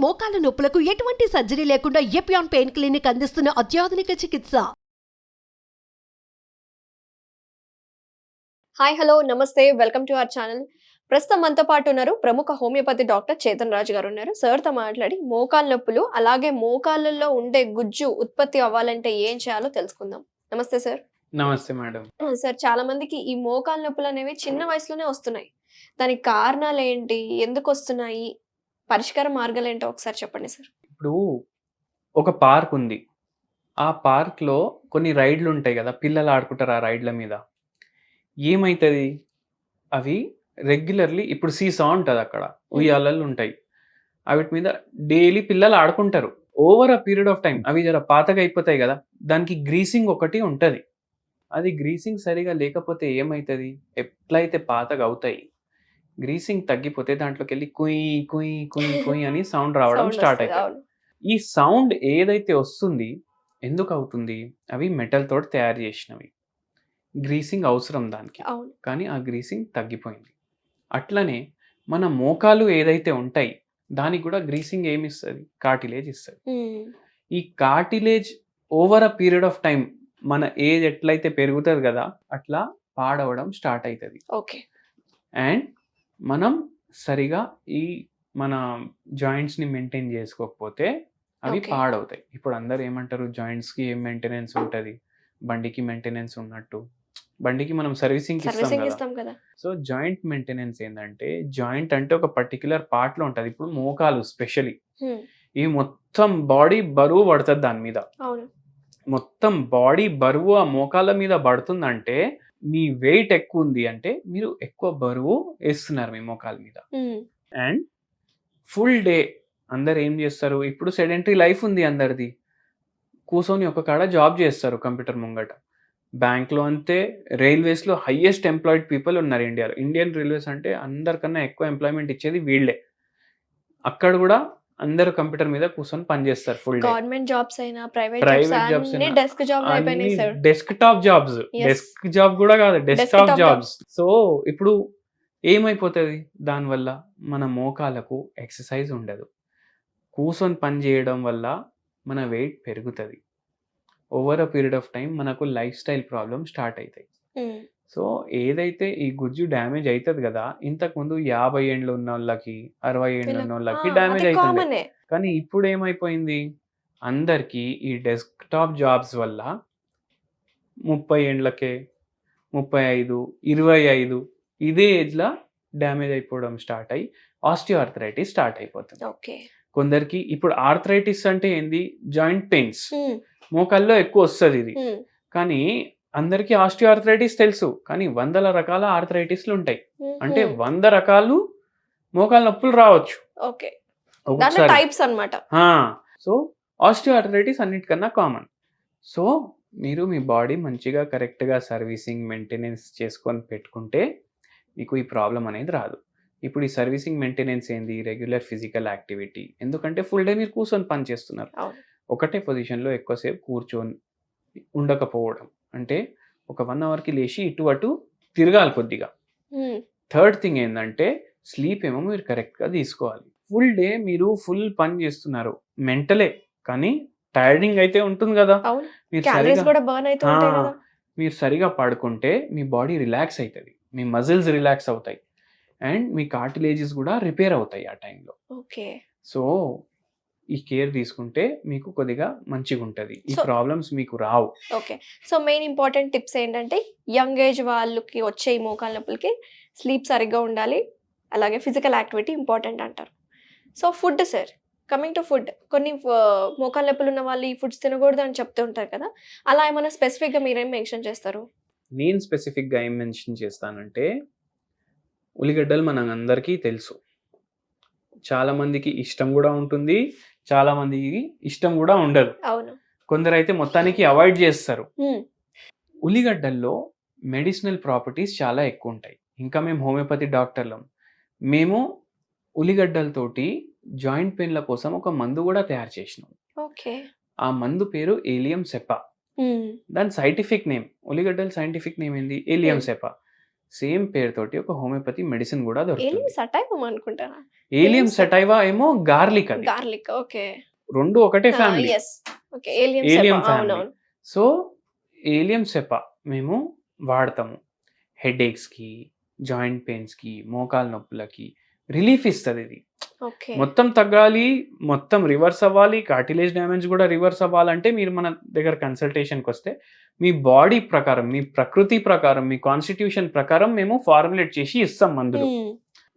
మోకాల నొప్పులకు ఎటువంటి సర్జరీ లేకుండా ఎపియాన్ పెయిన్ క్లినిక్ అందిస్తున్న అత్యాధునిక చికిత్స. హాయ్ హలో నమస్తే వెల్కమ్ టు అవర్ ఛానల్. ప్రస్తుతం మనతో పాటు ఉన్నారు ప్రముఖ హోమియోపతి డాక్టర్ చేతన్ రాజు గారు ఉన్నారు. సార్తో మాట్లాడి మోకాల నొప్పులు అలాగే మోకాళ్ళల్లో ఉండే గుజ్జు ఉత్పత్తి అవ్వాలంటే ఏం చేయాలో తెలుసుకుందాం. నమస్తే సార్. నమస్తే మేడం. సార్, చాలా మందికి ఈ మోకాల నొప్పులు అనేవి చిన్న వయసులోనే వస్తున్నాయి. దానికి కారణాలు ఏంటి, ఎందుకు వస్తున్నాయి, పరిష్కార మార్గాలు ఏంటో ఒకసారి చెప్పండి సార్. ఇప్పుడు ఒక పార్క్ ఉంది. ఆ పార్క్లో కొన్ని రైడ్లు ఉంటాయి కదా, పిల్లలు ఆడుకుంటారు ఆ రైడ్ల మీద. ఏమవుతుంది, అవి రెగ్యులర్లీ ఇప్పుడు సీసా ఉంటుంది, అక్కడ ఉయ్యాలలు ఉంటాయి, వాటి మీద డైలీ పిల్లలు ఆడుకుంటారు. Over a period of time అవి జర పాతగా అయిపోతాయి కదా, దానికి గ్రీసింగ్ ఒకటి ఉంటుంది. అది గ్రీసింగ్ సరిగా లేకపోతే ఏమవుతుంది, ఎట్లయితే పాతగా అవుతాయి, గ్రీసింగ్ తగ్గిపోతే దాంట్లోకి వెళ్ళి కుయ్ కుయ్ కుయ్ కుయ్ అని సౌండ్ రావడం స్టార్ట్ అవుతుంది. ఈ సౌండ్ ఏదైతే వస్తుంది ఎందుకు అవుతుంది, అవి మెటల్ తోటి తయారు చేసినవి. గ్రీసింగ్ అవసరం దానికి, కానీ ఆ గ్రీసింగ్ తగ్గిపోయింది. అట్లనే మన మోకాలు ఏదైతే ఉంటాయి దానికి కూడా గ్రీసింగ్ ఏమి ఇస్తుంది, కార్టిలేజ్ ఇస్తుంది. ఈ cartilage over a period of time మన ఏజ్ ఎట్లయితే పెరుగుతుంది కదా, అట్లా పాడవడం స్టార్ట్ అవుతుంది. ఓకే. అండ్ మనం సరిగా ఈ మన జాయింట్స్ని మెయింటైన్ చేసుకోకపోతే అవి పాడవుతాయి. ఇప్పుడు అందరు ఏమంటారు, జాయింట్స్కి ఏం మెయింటెనెన్స్ ఉంటుంది, బండికి మెయింటెనెన్స్ ఉన్నట్టు. బండికి మనం సర్వీసింగ్ ఇస్తాం కదా. సో జాయింట్ మెయింటెనెన్స్ ఏంటంటే, జాయింట్ అంటే ఒక పర్టికులర్ పార్ట్లో ఉంటుంది. ఇప్పుడు మోకాలు స్పెషలీ, ఇవి మొత్తం బాడీ బరువు పడుతుంది దాని మీద. మొత్తం బాడీ బరువు ఆ మోకాళ్ళ మీద పడుతుందంటే మీ వెయిట్ ఎక్కువ ఉంది అంటే మీరు ఎక్కువ బరువు వేస్తున్నారు మీ మోకాల మీద. అండ్ ఫుల్ డే అందరు ఏం చేస్తారు, ఇప్పుడు సెడెంటరీ లైఫ్ ఉంది అందరిది, కూర్చొని ఒక కాడ జాబ్ చేస్తారు కంప్యూటర్ ముంగట. బ్యాంక్లో అంతే, రైల్వేస్లో హైయెస్ట్ ఎంప్లాయిడ్ పీపుల్ ఉన్నారు ఇండియాలో. ఇండియన్ రైల్వేస్ అంటే అందరికన్నా ఎక్కువ ఎంప్లాయ్మెంట్ ఇచ్చేది వీళ్ళే. అక్కడ కూడా అందరూ కంప్యూటర్ మీద కూర్చొని పనిచేస్తారు ఫుల్ డే. గవర్నమెంట్ జాబ్స్ అయినా ప్రైవేట్ జాబ్స్ అయినా డెస్క్ జాబ్ అయిపోయినాయి sir. Desk top jobs, desk job కూడా కాదు, డెస్క్ టాప్ జాబ్స్. సో ఇప్పుడు ఏమైపోతుంది, దానివల్ల మన మోకాలకు ఎక్సర్సైజ్ ఉండదు. కూర్చొని పని చేయడం వల్ల మన వెయిట్ పెరుగుతుంది. Over a period of time మనకు లైఫ్ స్టైల్ ప్రాబ్లమ్ స్టార్ట్ అవుతాయి. సో ఏదైతే ఈ గుజ్జు డ్యామేజ్ అవుతుంది కదా, ఇంతకుముందు 50 ఏండ్లు ఉన్న వాళ్ళకి 60 ఏండ్లు ఉన్న వాళ్ళకి డ్యామేజ్ అవుతుంది. కానీ ఇప్పుడు ఏమైపోయింది, అందరికీ ఈ డెస్క్ టాప్ జాబ్స్ వల్ల 30 ఏండ్లకే 35, 25 ఇదే ఏజ్లో డ్యామేజ్ అయిపోవడం స్టార్ట్ అయ్యి ఆస్టియో ఆర్థరైటిస్ స్టార్ట్ అయిపోతుంది. కొందరికి ఇప్పుడు ఆర్థరైటిస్ అంటే ఏంది, జాయింట్ పెయిన్స్, మోకాల్లో ఎక్కువ వస్తుంది ఇది. కానీ అందరికీ ఆస్టియో ఆర్థరైటిస్ తెలుసు, కానీ 100 రకాల ఆర్థరైటిస్లు ఉంటాయి. అంటే 100 రకాలు మోకాల నొప్పులు రావచ్చు. సో ఆస్టియో ఆర్థరైటిస్ అన్నిటికన్నా కామన్. సో మీరు మీ బాడీ మంచిగా కరెక్ట్గా సర్వీసింగ్ మెయింటెనెన్స్ చేసుకొని పెట్టుకుంటే మీకు ఈ ప్రాబ్లం అనేది రాదు. ఇప్పుడు ఈ సర్వీసింగ్ మెయింటెనెన్స్ ఏంది, రెగ్యులర్ ఫిజికల్ యాక్టివిటీ. ఎందుకంటే ఫుల్ డే మీరు కూర్చొని పని చేస్తున్నారు, ఒకటే పొజిషన్లో ఎక్కువసేపు కూర్చొని ఉండకపోవడం. అంటే ఒక 1 అవర్కి లేచి ఇటు అటు తిరగాలి కొద్దిగా. థర్డ్ థింగ్ ఏంటంటే స్లీప్ ఏమో మీరు కరెక్ట్గా తీసుకోవాలి. ఫుల్ డే మీరు ఫుల్ పని చేస్తున్నారు, మెంటలే కానీ టైర్డింగ్ అయితే ఉంటుంది కదా. మీరు సరిగా పడుకుంటే మీ బాడీ రిలాక్స్ అవుతుంది, మీ మజిల్స్ రిలాక్స్ అవుతాయి, అండ్ మీ కార్టిలేజెస్ కూడా రిపేర్ అవుతాయి ఆ టైంలో. సో ఈ కేర్ తీసుకుంటే మీకు కొద్దిగా మంచిగా ఉంటుంది, ఈ ప్రాబ్లమ్స్ మీకు రావు. Okay. So main important tips ఏంటంటే, యంగ్ ఏజ్ వాళ్ళకి వచ్చే ఈ మోకాల నొప్పులకి స్లీప్ సరిగ్గా ఉండాలి, అలాగే ఫిజికల్ యాక్టివిటీ ఇంపార్టెంట్ అంటారు. So food sir, coming to food, కొన్ని మోకాల నొప్పులు ఉన్న వాళ్ళు ఈ ఫుడ్స్ తినకూడదు అని చెప్తూ ఉంటారు కదా, అలా ఏమైనా స్పెసిఫిక్గా మీరేం మెన్షన్ చేస్తారు? నేను స్పెసిఫిక్గా ఏం మెన్షన్ చేస్తానంటే, ఉల్లిగడ్డలు మన అందరికీ తెలుసు, చాలా మందికి ఇష్టం కూడా ఉంటుంది, చాలా మందికి ఇష్టం కూడా ఉండదు. కొందరు అయితే మొత్తానికి అవాయిడ్ చేస్తారు. ఉల్లిగడ్డల్లో మెడిసినల్ ప్రాపర్టీస్ చాలా ఎక్కువ ఉంటాయి. ఇంకా మేము హోమియోపతి డాక్టర్లం, మేము ఉల్లిగడ్డలతోటి జాయింట్ పెయిన్ల కోసం ఒక మందు కూడా తయారు చేసినాం. ఆ మందు పేరు ఏలియం సెపా. దాని సైంటిఫిక్ నేమ్, ఉల్లిగడ్డల సైంటిఫిక్ నేమ్ ఏంది, ఏలియం సెపా. సేమ్ పేరుతోటి ఒక హోమియోపతి మెడిసిన్ కూడా ఏలియం దొరుకుతుంది. సటైవం అనుకుంటారా? ఏలియం సెటైవా ఏమో గార్లిక్, అది గార్లిక్. ఓకే. రెండు ఒకటే family, yes. Okay. ఏలియం ఏలియం Sepah. Family. అవునవును. సో ఏలియం సెపా మేము వాడతాము. హెడేక్స్కి, జాయింట్ పెయిన్స్కి, మోకాలు నొప్పులకి రిలీఫ్ ఇస్తుంది ఇది. ఓకే. మొత్తం తగ్గాలి, మొత్తం రివర్స్ అవ్వాలి, కార్టిలేజ్ డ్యామేజ్ కూడా రివర్స్ అవ్వాలంటే మీరు మన దగ్గర కన్సల్టేషన్కి వస్తే మీ బాడీ ప్రకారం, మీ ప్రకృతి ప్రకారం, మీ కాన్స్టిట్యూషన్ ప్రకారం మేము ఫార్ములేట్ చేసి ఇస్తాం మందులు.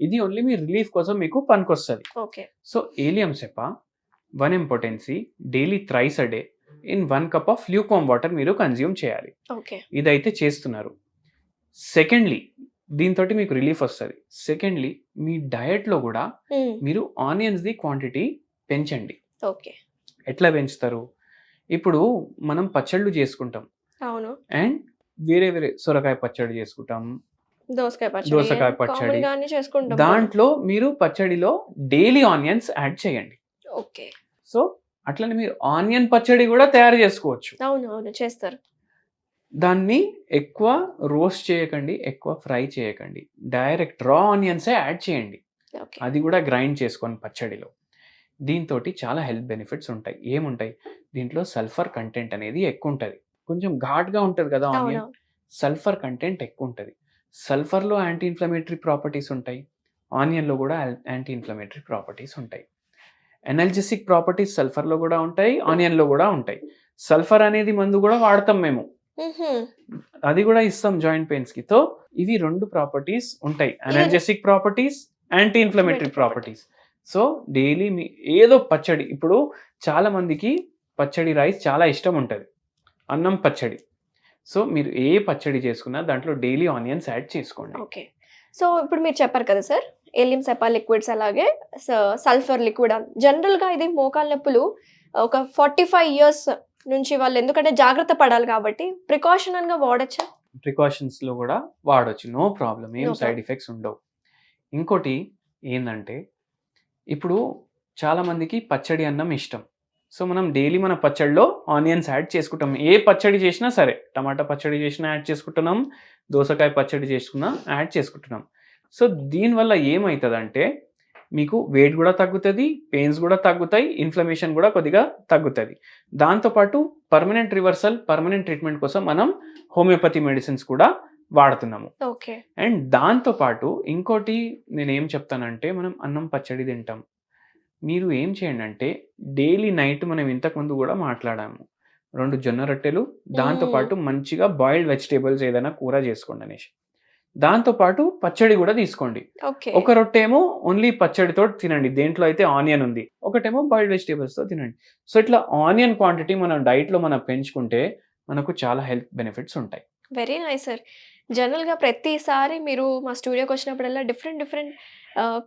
ఇది ఓన్లీ మీ రిలీఫ్ కోసం మీకు పనికొస్తుంది. Okay. So ఏలియం Sepah 1 mg potency daily thrice a day in 1 cup of ల్యూకామ్ water మీరు కన్జ్యూమ్ చేయాలి. ఓకే. ఇదైతే చేస్తున్నారు. సెకండ్లీ దీంతో మీకు రిలీఫ్ వస్తుంది. సెకండ్లీ మీ డయట్లో కూడా మీరు ఆనియన్స్ది క్వాంటిటీ పెంచండి. ఓకే. ఎట్లా పెంచుతారు? ఇప్పుడు మనం పచ్చళ్ళు చేసుకుంటాం అవును. అండ్ వేరే వేరే సొరకాయ పచ్చడి చేసుకుంటాం, దోసకాయ దోసకాయ పచ్చడి. కామన్ గానే చేసుకుంటాం. దాంట్లో మీరు పచ్చడిలో డైలీ ఆనియన్స్ యాడ్ చేయండి. ఓకే. సో అట్లనే మీరు ఆనియన్ పచ్చడి కూడా తయారు చేసుకోవచ్చు. అవును అవును చేస్తారు. దాన్ని ఎక్కువ రోస్ట్ చేయకండి, ఎక్కువ ఫ్రై చేయకండి, డైరెక్ట్ రా ఆనియన్సే యాడ్ చేయండి. ఓకే. అది కూడా గ్రైండ్ చేసుకొని పచ్చడిలో. దీంతో చాలా హెల్త్ బెనిఫిట్స్ ఉంటాయి. ఏముంటాయి దీంట్లో? సల్ఫర్ కంటెంట్ అనేది ఎక్కువ ఉంటుంది. కొంచెం ఘాట్గా ఉంటుంది కదా ఆనియన్, అవును. సల్ఫర్ కంటెంట్ ఎక్కువ ఉంటుంది. సల్ఫర్లో యాంటీ ఇన్ఫ్లమేటరీ ప్రాపర్టీస్ ఉంటాయి, ఆనియన్లో కూడా యాంటీ ఇన్ఫ్లమేటరీ ప్రాపర్టీస్ ఉంటాయి. ఎనర్జెసిక్ ప్రాపర్టీస్ సల్ఫర్లో కూడా ఉంటాయి, ఆనియన్లో కూడా ఉంటాయి. సల్ఫర్ అనేది మందు కూడా వాడతాం మేము, అది కూడా ఇస్తాం జాయింట్ పెయిన్స్కి. తో ఇవి 2 ప్రాపర్టీస్ ఉంటాయి, analgesic properties, anti inflammatory properties. So daily మీ ఏదో పచ్చడి, ఇప్పుడు చాలా మందికి పచ్చడి రైస్ చాలా ఇష్టం ఉంటుంది, అన్నం పచ్చడి. సో మీరు ఏ పచ్చడి చేసుకున్నా దాంట్లో డైలీ ఆనియన్స్ యాడ్ చేసుకోండి. ఓకే. సో ఇప్పుడు మీరు చెప్పారు కదా సార్, ఏలియం సెపా లిక్విడ్స్ అలాగే సల్ఫర్ లిక్విడ్. జనరల్గా ఇది మోకాలు నొప్పులు ఒక 45 years నుంచి వాళ్ళు, ఎందుకంటే జాగ్రత్త పడాలి కాబట్టి ప్రికాషనల్గా వాడచ్చా? ప్రికాషన్స్లో కూడా వాడచ్చు, నో ప్రాబ్లం, ఏం No సైడ్ problem. ఎఫెక్ట్స్ ఉండవు. ఇంకోటి ఏంటంటే ఇప్పుడు చాలామందికి పచ్చడి అన్నం ఇష్టం. సో మనం డైలీ మన పచ్చడిలో ఆనియన్స్ యాడ్ చేసుకుంటాం. ఏ పచ్చడి చేసినా సరే, టమాటా పచ్చడి చేసినా యాడ్ చేసుకుంటున్నాం, దోసకాయ పచ్చడి చేసుకున్నా యాడ్ చేసుకుంటున్నాం. సో దీనివల్ల ఏమవుతుందంటే మీకు వెయిట్ కూడా తగ్గుతుంది, పెయిన్స్ కూడా తగ్గుతాయి, ఇన్ఫ్లమేషన్ కూడా కొద్దిగా తగ్గుతుంది. దాంతోపాటు పర్మనెంట్ రివర్సల్, పర్మనెంట్ ట్రీట్మెంట్ కోసం మనం హోమియోపతి మెడిసిన్స్ కూడా వాడుతున్నాము. ఓకే. అండ్ దాంతోపాటు ఇంకోటి నేను ఏం చెప్తానంటే, మనం అన్నం పచ్చడి తింటాం, మీరు ఏం చేయండి అంటే డైలీ నైట్ మనం ఇంతకుముందు కూడా మాట్లాడాము, 2 జొన్న రొట్టెలు, దాంతోపాటు మంచిగా బాయిల్డ్ వెజిటేబుల్స్ ఏదైనా కూర చేసుకోండి అనేసి, దాంతోపాటు పచ్చడి కూడా తీసుకోండి. ఓకే. ఒక రొట్టె ఏమో ఓన్లీ పచ్చడితో తినండి, దేంట్లో అయితే ఆనియన్ ఉంది, ఒకటేమో బాయిల్డ్ వెజిటేబుల్స్తో తినండి. సో ఇట్లా ఆనియన్ క్వాంటిటీ మనం డైట్లో మనం పెంచుకుంటే మనకు చాలా హెల్త్ బెనిఫిట్స్ ఉంటాయి. Very nice sir. జనరల్గా ప్రతిసారి మీరు మా స్టూడియోకి వచ్చినప్పుడల్లా డిఫరెంట్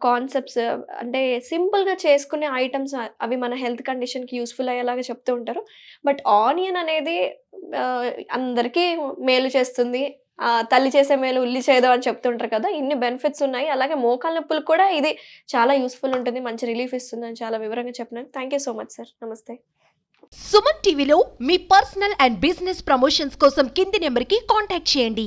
కాన్సెప్ట్స్, అంటే సింపుల్గా చేసుకునే ఐటమ్స్, అవి మన హెల్త్ కండిషన్కి యూస్ఫుల్ అయ్యేలాగా చెప్తూ ఉంటారు. బట్ ఆనియన్ అనేది అందరికీ మేలు చేస్తుంది, తల్లి చేసే మేలు ఉల్లి చేయదు అని చెప్తుంటారు కదా. ఇన్ని బెనిఫిట్స్ ఉన్నాయి. అలాగే మోకాళ్ళ నొప్పులకు కూడా ఇది చాలా యూస్ఫుల్ ఉంటుంది, మంచి రిలీఫ్ ఇస్తుంది అని చాలా వివరంగా చెప్పినాను. Thank you so much sir. నమస్తే. సుమన్ టీవీలో మీ పర్సనల్ అండ్ బిజినెస్ ప్రమోషన్స్ కోసం కింది నెంబర్కి కాంటాక్ట్ చేయండి.